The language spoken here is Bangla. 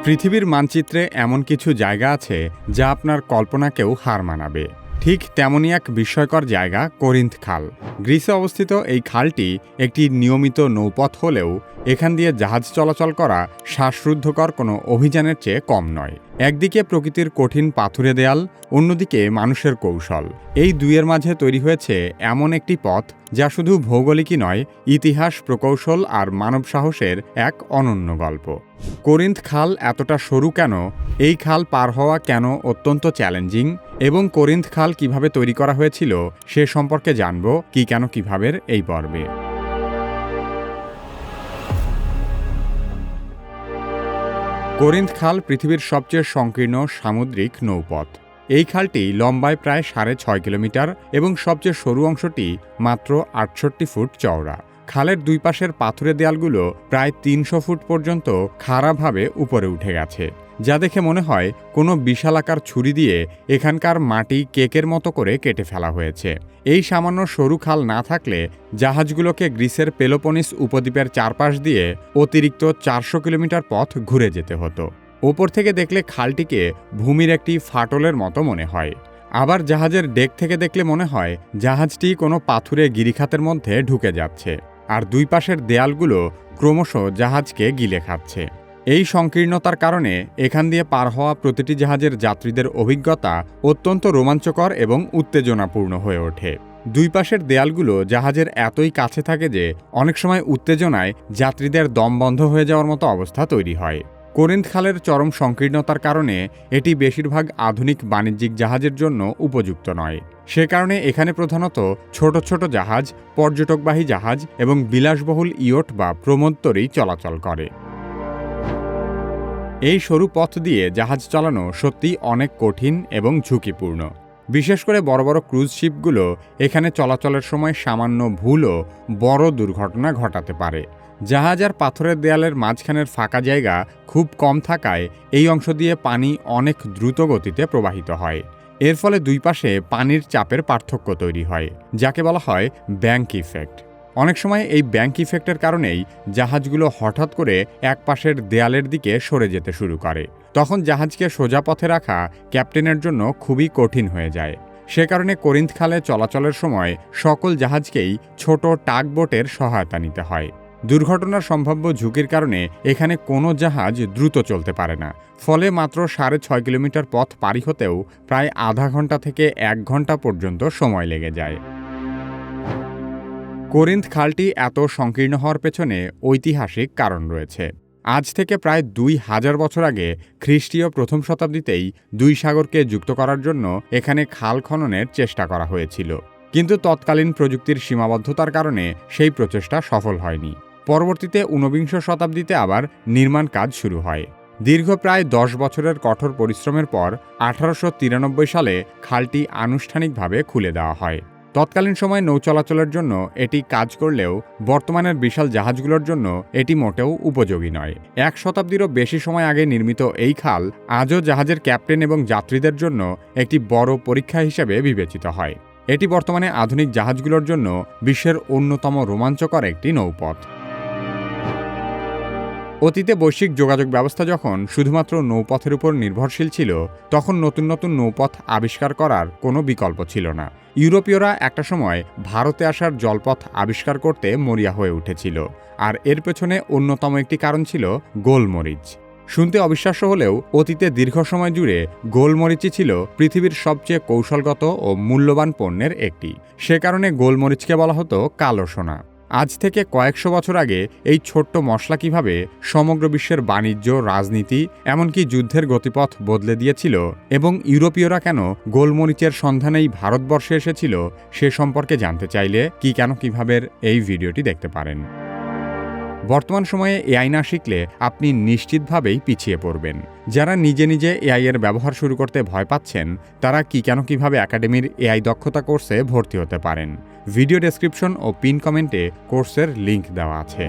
পৃথিবীর মানচিত্রে এমন কিছু জায়গা আছে যা আপনার কল্পনাকেও হার মানাবে। ঠিক তেমনই এক বিস্ময়কর জায়গা করিন্থ খাল। গ্রিসে অবস্থিত এই খালটি একটি নিয়মিত নৌপথ হলেও এখান দিয়ে জাহাজ চলাচল করা শ্বাসরুদ্ধকর কোনো অভিযানের চেয়ে কম নয়। একদিকে প্রকৃতির কঠিন পাথুরে দেয়াল, অন্যদিকে মানুষের কৌশল। এই দুইয়ের মাঝে তৈরি হয়েছে এমন একটি পথ যা শুধু ভৌগোলিকই নয়, ইতিহাস, প্রকৌশল আর মানব সাহসের এক অনন্য গল্প। করিন্থ খাল এতটা সরু কেন, এই খাল পার হওয়া কেন অত্যন্ত চ্যালেঞ্জিং, এবং করিন্থ খাল কিভাবে তৈরি করা হয়েছিল সে সম্পর্কে জানব কি কেন কিভাবের এই পর্বে। করিন্থ খাল পৃথিবীর সবচেয়ে সংকীর্ণ সামুদ্রিক নৌপথ। এই খালটি লম্বায় প্রায় 6.5 কিলোমিটার এবং সবচেয়ে সরু অংশটি মাত্র 68 ফুট চওড়া। খালের দুই পাশের পাথুরে দেয়ালগুলো প্রায় 300 ফুট পর্যন্ত খাড়াভাবে উপরে উঠে গেছে, যা দেখে মনে হয় কোনো বিশালাকার ছুরি দিয়ে এখানকার মাটি কেকের মতো করে কেটে ফেলা হয়েছে। এই সামান্য সরু খাল না থাকলে জাহাজগুলোকে গ্রিসের পেলোপনিস উপদ্বীপের চারপাশ দিয়ে অতিরিক্ত 400 কিলোমিটার পথ ঘুরে যেতে হতো। ওপর থেকে দেখলে খালটিকে ভূমির একটি ফাটলের মতো মনে হয়। আবার জাহাজের ডেক থেকে দেখলে মনে হয় জাহাজটি কোনো পাথুরে গিরিখাতের মধ্যে ঢুকে যাচ্ছে, আর দুই পাশের দেয়ালগুলো ক্রমশ জাহাজকে গিলে খাচ্ছে। এই সংকীর্ণতার কারণে এখান দিয়ে পার হওয়া প্রতিটি জাহাজের যাত্রীদের অভিজ্ঞতা অত্যন্ত রোমাঞ্চকর এবং উত্তেজনাপূর্ণ হয়ে ওঠে। দুই পাশের দেয়ালগুলো জাহাজের এতই কাছে থাকে যে অনেক সময় উত্তেজনায় যাত্রীদের দম বন্ধ হয়ে যাওয়ার মতো অবস্থা তৈরি হয়। করিন্থ খালের চরম সংকীর্ণতার কারণে এটি বেশিরভাগ আধুনিক বাণিজ্যিক জাহাজের জন্য উপযুক্ত নয়। সে কারণে এখানে প্রধানত ছোট ছোট জাহাজ, পর্যটকবাহী জাহাজ এবং বিলাসবহুল ইয়ট বা প্রমোদতরী চলাচল করে। এই সরু পথ দিয়ে জাহাজ চালানো সত্যিই অনেক কঠিন এবং ঝুঁকিপূর্ণ। বিশেষ করে বড় বড় ক্রুজ শিপগুলো এখানে চলাচলের সময় সামান্য ভুলও বড় দুর্ঘটনা ঘটাতে পারে। জাহাজ আর পাথরের দেয়ালের মাঝখানের ফাঁকা জায়গা খুব কম থাকায় এই অংশ দিয়ে পানি অনেক দ্রুত গতিতে প্রবাহিত হয়। এর ফলে দুই পাশে পানির চাপের পার্থক্য তৈরি হয়, যাকে বলা হয় ব্যাংক ইফেক্ট। অনেক সময় এই ব্যাংক ইফেক্টের কারণেই জাহাজগুলো হঠাৎ করে এক পাশের দেয়ালের দিকে সরে যেতে শুরু করে। তখন জাহাজকে সোজা পথে রাখা ক্যাপ্টেনের জন্য খুবই কঠিন হয়ে যায়। সে কারণে করিন্থ খালে চলাচলের সময় সকল জাহাজকেই ছোট টাগবোটের সহায়তা নিতে হয়। দুর্ঘটনার সম্ভাব্য ঝুঁকির কারণে এখানে কোনো জাহাজ দ্রুত চলতে পারে না, ফলে মাত্র 6.5 কিলোমিটার পথ পাড়ি হতেও প্রায় আধা ঘন্টা থেকে 1 ঘন্টা পর্যন্ত সময় লেগে যায়। করিন্থ খালটি এত সংকীর্ণ হওয়ার পেছনে ঐতিহাসিক কারণ রয়েছে। আজ থেকে প্রায় 2000 বছর আগে খ্রিস্টীয় প্রথম শতাব্দীতেই দুই সাগরকে যুক্ত করার জন্য এখানে খাল খননের চেষ্টা করা হয়েছিল, কিন্তু তৎকালীন প্রযুক্তির সীমাবদ্ধতার কারণে সেই প্রচেষ্টা সফল হয়নি। পরবর্তীতে 19বিংশ শতাব্দীতে আবার নির্মাণ কাজ শুরু হয়। দীর্ঘ প্রায় 10 বছরের কঠোর পরিশ্রমের পর 1893 সালে খালটি আনুষ্ঠানিকভাবে খুলে দেওয়া হয়। তৎকালীন সময়ে নৌ চলাচলের জন্য এটি কাজ করলেও বর্তমানের বিশাল জাহাজগুলোর জন্য এটি মোটেও উপযোগী নয়। 1 শতাব্দীরও বেশি সময় আগে নির্মিত এই খাল আজও জাহাজের ক্যাপ্টেন এবং যাত্রীদের জন্য একটি বড় পরীক্ষা হিসেবে বিবেচিত হয়। এটি বর্তমানে আধুনিক জাহাজগুলোর জন্য বিশ্বের অন্যতম রোমাঞ্চকর একটি নৌপথ। অতীতে বৈশ্বিক যোগাযোগ ব্যবস্থা যখন শুধুমাত্র নৌপথের উপর নির্ভরশীল ছিল, তখন নতুন নতুন নৌপথ আবিষ্কার করার কোনো বিকল্প ছিল না। ইউরোপীয়রা একটা সময় ভারতে আসার জলপথ আবিষ্কার করতে মরিয়া হয়ে উঠেছিল, আর এর পেছনে অন্যতম একটি কারণ ছিল গোলমরিচ। শুনতে অবিশ্বাস্য হলেও অতীতে দীর্ঘ সময় জুড়ে গোলমরিচই ছিল পৃথিবীর সবচেয়ে কৌশলগত ও মূল্যবান পণ্যের একটি। সে কারণে গোলমরিচকে বলা হতো কালো সোনা। আজ থেকে কয়েকশো বছর আগে এই ছোট্ট মশলা কিভাবে সমগ্র বিশ্বের বাণিজ্য, রাজনীতি, এমনকি যুদ্ধের গতিপথ বদলে দিয়েছিল এবং ইউরোপীয়রা কেন গোলমরিচের সন্ধানেই ভারতবর্ষে এসেছিল সে সম্পর্কে জানতে চাইলে কি কেন কিভাবের এই ভিডিওটি দেখতে পারেন। বর্তমান সময়ে এআই না শিখলে আপনি নিশ্চিতভাবেই পিছিয়ে পড়বেন। যারা নিজে নিজে এআই এর ব্যবহার শুরু করতে ভয় পাচ্ছেন, তারা কি কেন কিভাবে একাডেমির এআই দক্ষতা কোর্সে ভর্তি হতে পারেন। ভিডিও ডেসক্রিপশন ও পিন কমেন্টে কোর্সের লিংক দেওয়া আছে।